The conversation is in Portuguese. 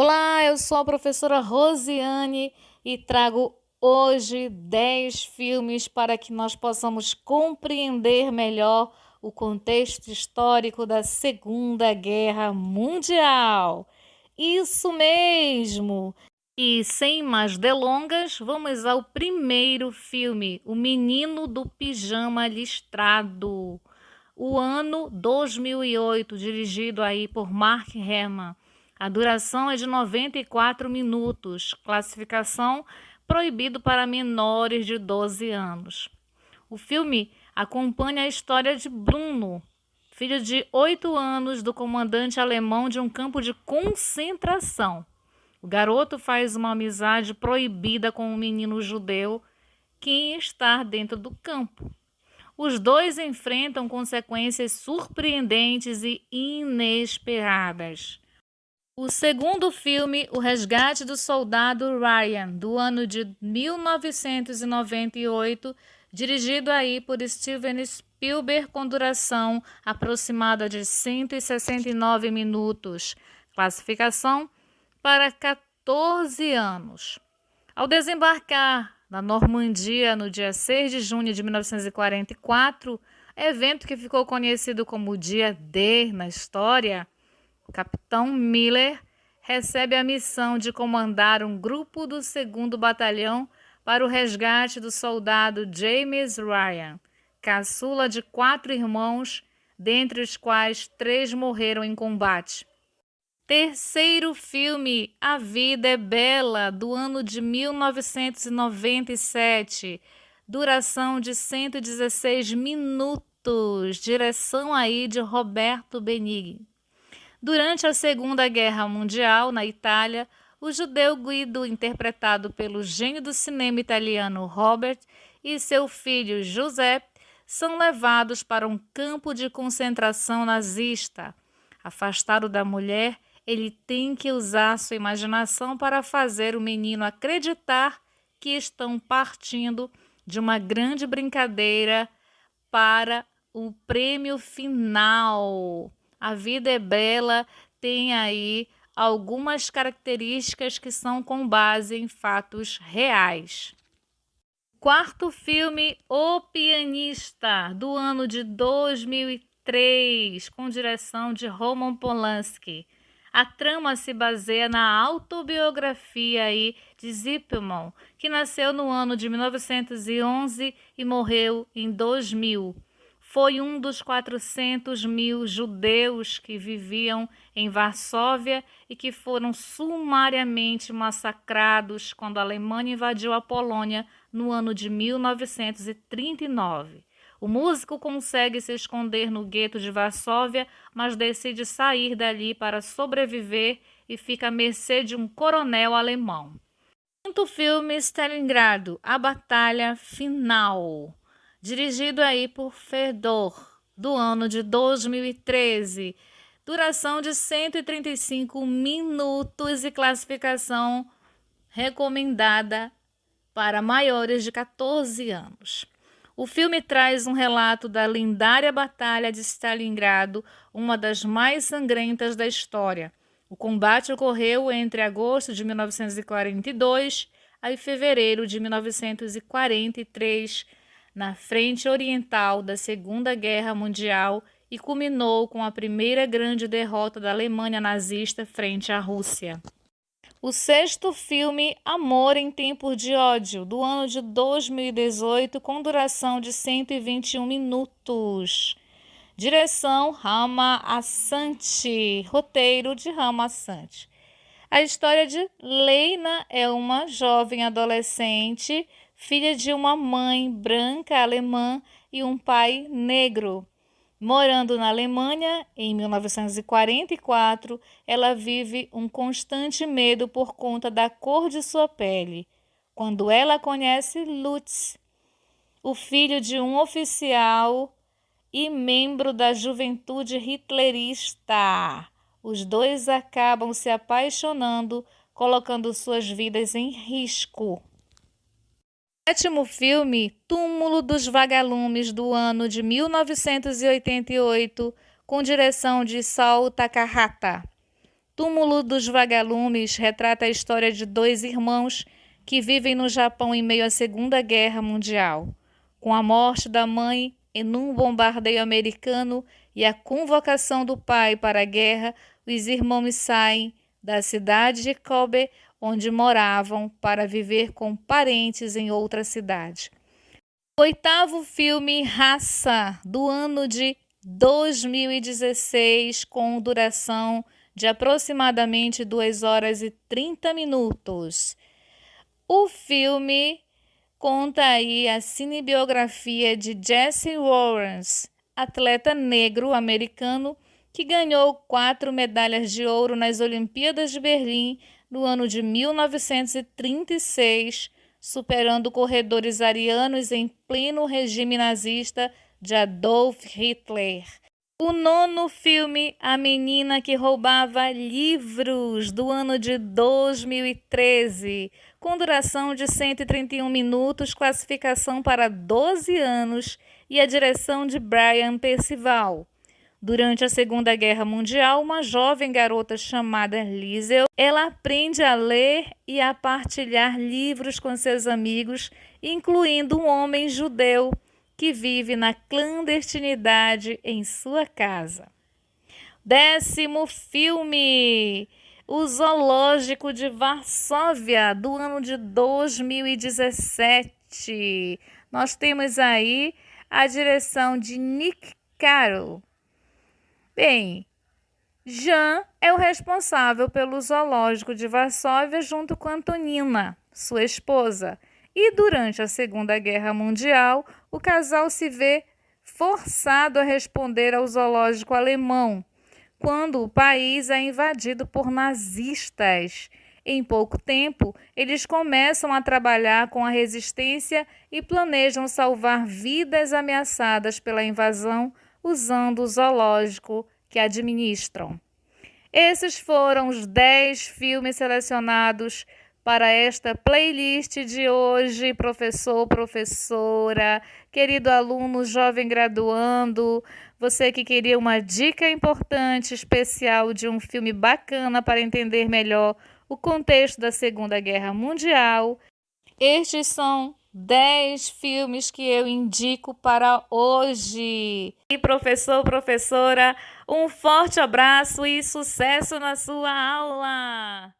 Olá, eu sou a professora Rosiane e trago hoje 10 filmes para que nós possamos compreender melhor o contexto histórico da Segunda Guerra Mundial. Isso mesmo! E sem mais delongas, vamos ao primeiro filme, O Menino do Pijama Listrado. O ano 2008, dirigido aí por Mark Herman. A duração é de 94 minutos. Classificação proibido para menores de 12 anos. O filme acompanha a história de Bruno, filho de 8 anos do comandante alemão de um campo de concentração. O garoto faz uma amizade proibida com um menino judeu que está dentro do campo. Os dois enfrentam consequências surpreendentes e inesperadas. O segundo filme, O Resgate do Soldado Ryan, do ano de 1998, dirigido aí por Steven Spielberg, com duração aproximada de 169 minutos. Classificação para 14 anos. Ao desembarcar na Normandia no dia 6 de junho de 1944, evento que ficou conhecido como o Dia D na história, o capitão Miller recebe a missão de comandar um grupo do 2º Batalhão para o resgate do soldado James Ryan, caçula de 4 irmãos, dentre os quais 3 morreram em combate. Terceiro filme, A Vida é Bela, do ano de 1997, duração de 116 minutos, direção aí de Roberto Benigni. Durante a Segunda Guerra Mundial, na Itália, o judeu Guido, interpretado pelo gênio do cinema italiano Robert, e seu filho Giuseppe são levados para um campo de concentração nazista. Afastado da mulher, ele tem que usar sua imaginação para fazer o menino acreditar que estão partindo de uma grande brincadeira para o prêmio final. A Vida é Bela tem aí algumas características que são com base em fatos reais. Quarto filme, O Pianista, do ano de 2003, com direção de Roman Polanski. A trama se baseia na autobiografia aí de Zipperman, que nasceu no ano de 1911 e morreu em 2000. Foi um dos 400 mil judeus que viviam em Varsóvia e que foram sumariamente massacrados quando a Alemanha invadiu a Polônia no ano de 1939. O músico consegue se esconder no gueto de Varsóvia, mas decide sair dali para sobreviver e fica à mercê de um coronel alemão. Quinto filme, Stalingrado, A Batalha Final, dirigido aí por Fedor, do ano de 2013, duração de 135 minutos e classificação recomendada para maiores de 14 anos. O filme traz um relato da lendária Batalha de Stalingrado, uma das mais sangrentas da história. O combate ocorreu entre agosto de 1942 e fevereiro de 1943, na frente oriental da Segunda Guerra Mundial, e culminou com a primeira grande derrota da Alemanha nazista frente à Rússia. O sexto filme, Amor em Tempos de Ódio, do ano de 2018, com duração de 121 minutos. Direção, Rama Assante. Roteiro de Rama Assante. A história de Leina é uma jovem adolescente, filha de uma mãe branca alemã e um pai negro. Morando na Alemanha, em 1944, ela vive um constante medo por conta da cor de sua pele, quando ela conhece Lutz, o filho de um oficial e membro da juventude hitlerista. Os dois acabam se apaixonando, colocando suas vidas em risco. Sétimo filme, Túmulo dos Vagalumes, do ano de 1988, com direção de Isao Takahata. Túmulo dos Vagalumes retrata a história de dois irmãos que vivem no Japão em meio à Segunda Guerra Mundial. Com a morte da mãe em um bombardeio americano e a convocação do pai para a guerra, os irmãos saem da cidade de Kobe, onde moravam, para viver com parentes em outra cidade. O oitavo filme, Raça, do ano de 2016, com duração de aproximadamente 2 horas e 30 minutos. O filme conta aí a cinebiografia de Jesse Owens, atleta negro americano que ganhou 4 medalhas de ouro nas Olimpíadas de Berlim no ano de 1936, superando corredores arianos em pleno regime nazista de Adolf Hitler. O nono filme, A Menina que Roubava Livros, do ano de 2013, com duração de 131 minutos, classificação para 12 anos e a direção de Brian Percival. Durante a Segunda Guerra Mundial, uma jovem garota chamada Liesel, ela aprende a ler e a partilhar livros com seus amigos, incluindo um homem judeu que vive na clandestinidade em sua casa. 10º filme, O Zoológico de Varsóvia, do ano de 2017. Nós temos aí a direção de Nick Carroll. Bem, Jean é o responsável pelo Zoológico de Varsóvia junto com Antonina, sua esposa. E durante a Segunda Guerra Mundial, o casal se vê forçado a responder ao zoológico alemão, quando o país é invadido por nazistas. Em pouco tempo, eles começam a trabalhar com a resistência e planejam salvar vidas ameaçadas pela invasão usando o zoológico que administram. Esses foram os 10 filmes selecionados para esta playlist de hoje, professor, professora, querido aluno, jovem graduando, você que queria uma dica importante, especial de um filme bacana para entender melhor o contexto da Segunda Guerra Mundial. Estes são 10 filmes que eu indico para hoje. E professor, professora, um forte abraço e sucesso na sua aula!